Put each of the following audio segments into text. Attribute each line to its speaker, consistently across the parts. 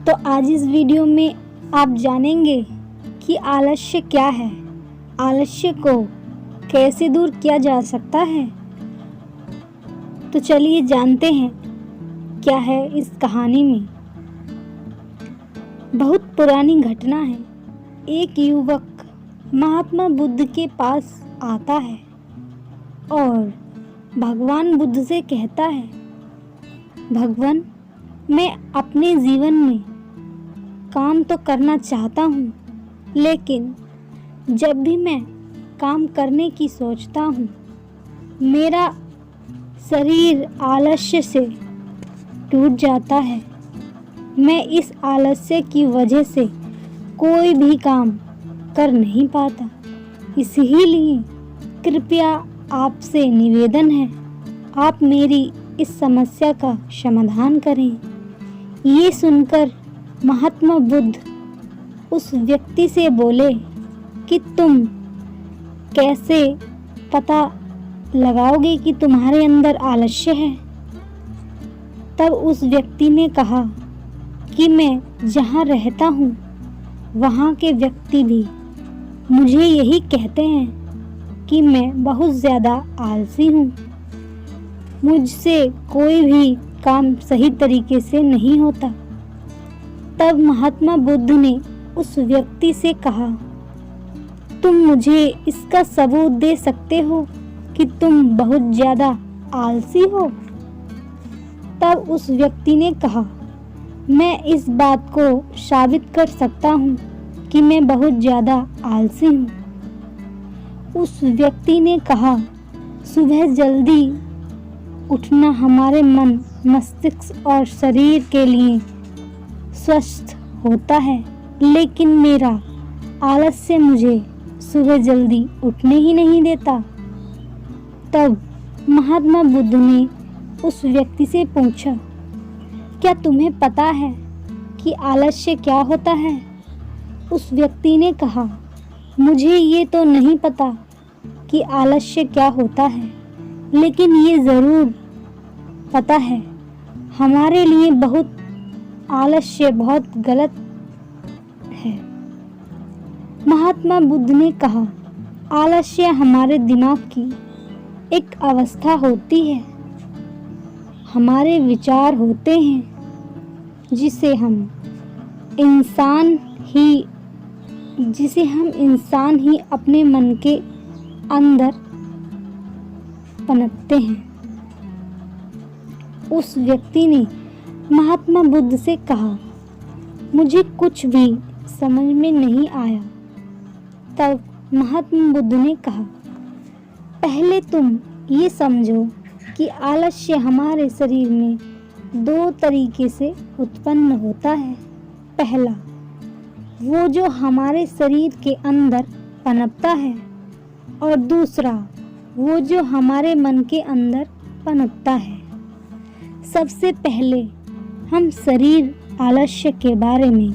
Speaker 1: तो आज इस वीडियो में आप जानेंगे कि आलस्य क्या है, आलस्य को कैसे दूर किया जा सकता है। तो चलिए जानते हैं क्या है इस कहानी में। बहुत पुरानी घटना है। एक युवक महात्मा बुद्ध के पास आता है और भगवान बुद्ध से कहता है, भगवान, मैं अपने जीवन में काम तो करना चाहता हूँ, लेकिन जब भी मैं काम करने की सोचता हूँ, मेरा शरीर आलस्य से टूट जाता है। मैं इस आलस्य की वजह से कोई भी काम कर नहीं पाता। इसीलिए कृपया आपसे निवेदन है, आप मेरी इस समस्या का समाधान करें। ये सुनकर महात्मा बुद्ध उस व्यक्ति से बोले कि तुम कैसे पता लगाओगे कि तुम्हारे अंदर आलस्य है। तब उस व्यक्ति ने कहा कि मैं जहाँ रहता हूँ वहाँ के व्यक्ति भी मुझे यही कहते हैं कि मैं बहुत ज़्यादा आलसी हूँ, मुझसे कोई भी काम सही तरीके से नहीं होता। तब महात्मा बुद्ध ने उस व्यक्ति से कहा, तुम मुझे इसका सबूत दे सकते हो कि तुम बहुत ज़्यादा आलसी हो? तब उस व्यक्ति ने कहा, मैं इस बात को साबित कर सकता हूँ कि मैं बहुत ज़्यादा आलसी हूँ। उस व्यक्ति ने कहा, सुबह जल्दी उठना हमारे मन, मस्तिष्क और शरीर के लिए स्वस्थ होता है, लेकिन मेरा आलस्य मुझे सुबह जल्दी उठने ही नहीं देता। तब महात्मा बुद्ध ने उस व्यक्ति से पूछा, क्या तुम्हें पता है कि आलस्य क्या होता है? उस व्यक्ति ने कहा, मुझे ये तो नहीं पता कि आलस्य क्या होता है, लेकिन ये ज़रूर पता है हमारे लिए बहुत आलस्य बहुत गलत है। महात्मा बुद्ध ने कहा, आलस्य हमारे दिमाग की एक अवस्था होती है, हमारे विचार होते हैं जिसे हम इंसान ही अपने मन के अंदर पनपते हैं। उस व्यक्ति ने महात्मा बुद्ध से कहा, मुझे कुछ भी समझ में नहीं आया। तब महात्मा बुद्ध ने कहा, पहले तुम ये समझो कि आलस्य हमारे शरीर में दो तरीके से उत्पन्न होता है। पहला, वो जो हमारे शरीर के अंदर पनपता है, और दूसरा वो जो हमारे मन के अंदर पनपता है। सबसे पहले हम शरीर आलस्य के बारे में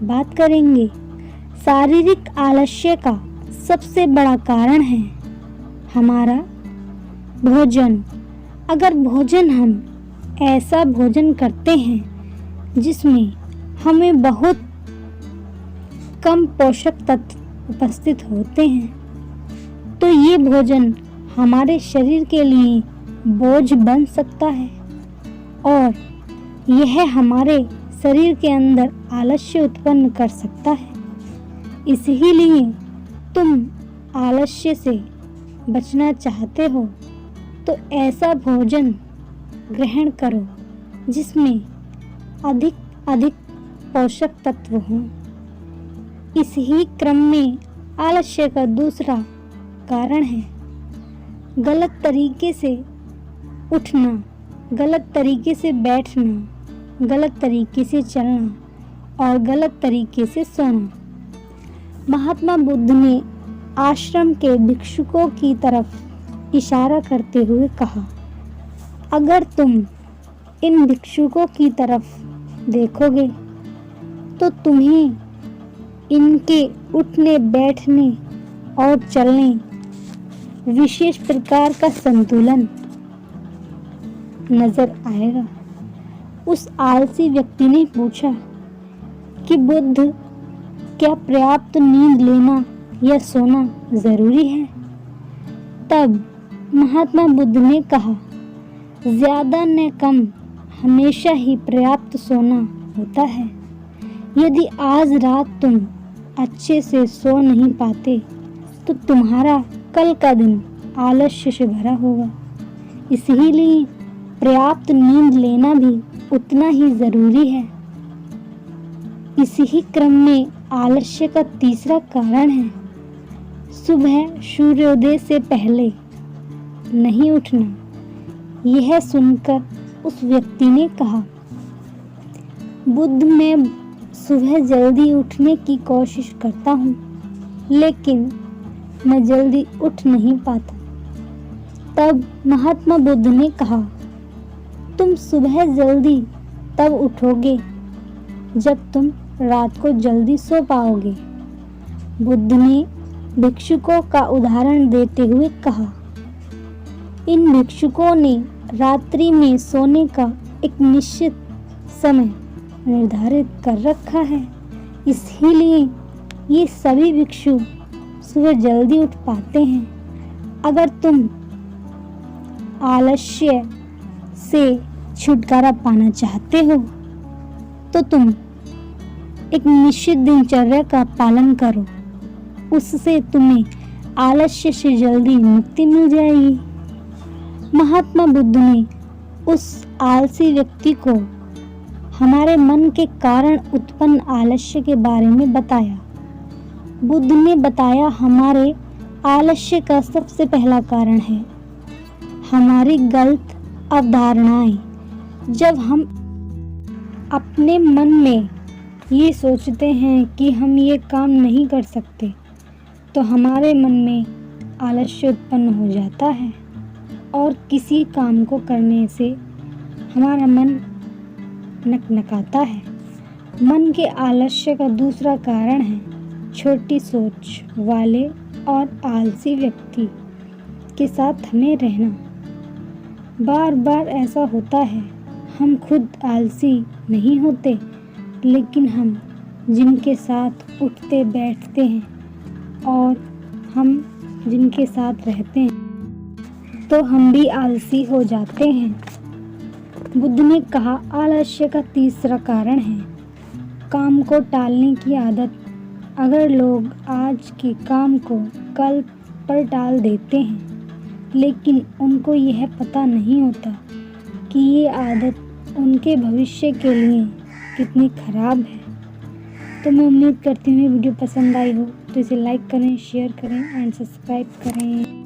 Speaker 1: बात करेंगे। शारीरिक आलस्य का सबसे बड़ा कारण है हमारा भोजन। अगर भोजन हम ऐसा भोजन करते हैं जिसमें हमें बहुत कम पोषक तत्व उपस्थित होते हैं, तो ये भोजन हमारे शरीर के लिए बोझ बन सकता है और यह हमारे शरीर के अंदर आलस्य उत्पन्न कर सकता है। इसीलिए तुम आलस्य से बचना चाहते हो तो ऐसा भोजन ग्रहण करो जिसमें अधिक पोषक तत्व हों। इस ही क्रम में आलस्य का दूसरा कारण है गलत तरीके से उठना, गलत तरीके से बैठना, गलत तरीके से चलना और गलत तरीके से सोना। महात्मा बुद्ध ने आश्रम के भिक्षुकों की तरफ इशारा करते हुए कहा, अगर तुम इन भिक्षुकों की तरफ देखोगे तो तुम्हें इनके उठने, बैठने और चलने विशेष प्रकार का संतुलन नजर आएगा। उस आलसी व्यक्ति ने पूछा, कि बुद्ध, क्या पर्याप्त नींद लेना या सोना जरूरी है? तब महात्मा बुद्ध ने कहा, ज्यादा न कम हमेशा ही पर्याप्त सोना होता है। यदि आज रात तुम अच्छे से सो नहीं पाते तो तुम्हारा कल का दिन आलस्य से भरा होगा। इसीलिए पर्याप्त नींद लेना भी उतना ही जरूरी है। इसी ही क्रम में आलस्य का तीसरा कारण है सुबह सूर्योदय से पहले नहीं उठना। यह सुनकर उस व्यक्ति ने कहा, बुद्ध, मैं सुबह जल्दी उठने की कोशिश करता हूँ, लेकिन मैं जल्दी उठ नहीं पाता। तब महात्मा बुद्ध ने कहा, तुम सुबह जल्दी तब उठोगे जब तुम रात को जल्दी सो पाओगे। बुद्ध ने भिक्षुकों का उदाहरण देते हुए कहा, इन भिक्षुकों ने रात्रि में सोने का एक निश्चित समय निर्धारित कर रखा है, इसीलिए ये सभी भिक्षु सुबह जल्दी उठ पाते हैं। अगर तुम आलस्य से छुटकारा पाना चाहते हो तो तुम एक निश्चित दिनचर्या का पालन करो, उससे तुम्हें आलस्य से जल्दी मुक्ति मिल जाएगी। महात्मा बुद्ध ने उस आलसी व्यक्ति को हमारे मन के कारण उत्पन्न आलस्य के बारे में बताया। बुद्ध ने बताया, हमारे आलस्य का सबसे पहला कारण है हमारी गलत अवधारणाएं। जब हम अपने मन में ये सोचते हैं कि हम ये काम नहीं कर सकते तो हमारे मन में आलस्य उत्पन्न हो जाता है और किसी काम को करने से हमारा मन नकनकाता है। मन के आलस्य का दूसरा कारण है छोटी सोच वाले और आलसी व्यक्ति के साथ हमें रहना। बार बार ऐसा होता है, हम खुद आलसी नहीं होते, लेकिन हम जिनके साथ उठते बैठते हैं और हम जिनके साथ रहते हैं तो हम भी आलसी हो जाते हैं। बुद्ध ने कहा, आलस्य का तीसरा कारण है काम को टालने की आदत। अगर लोग आज के काम को कल पर टाल देते हैं, लेकिन उनको यह पता नहीं होता कि ये आदत उनके भविष्य के लिए कितनी खराब है। तो मैं उम्मीद करती हूँ वीडियो पसंद आई हो तो इसे लाइक करें, शेयर करें एंड सब्सक्राइब करें।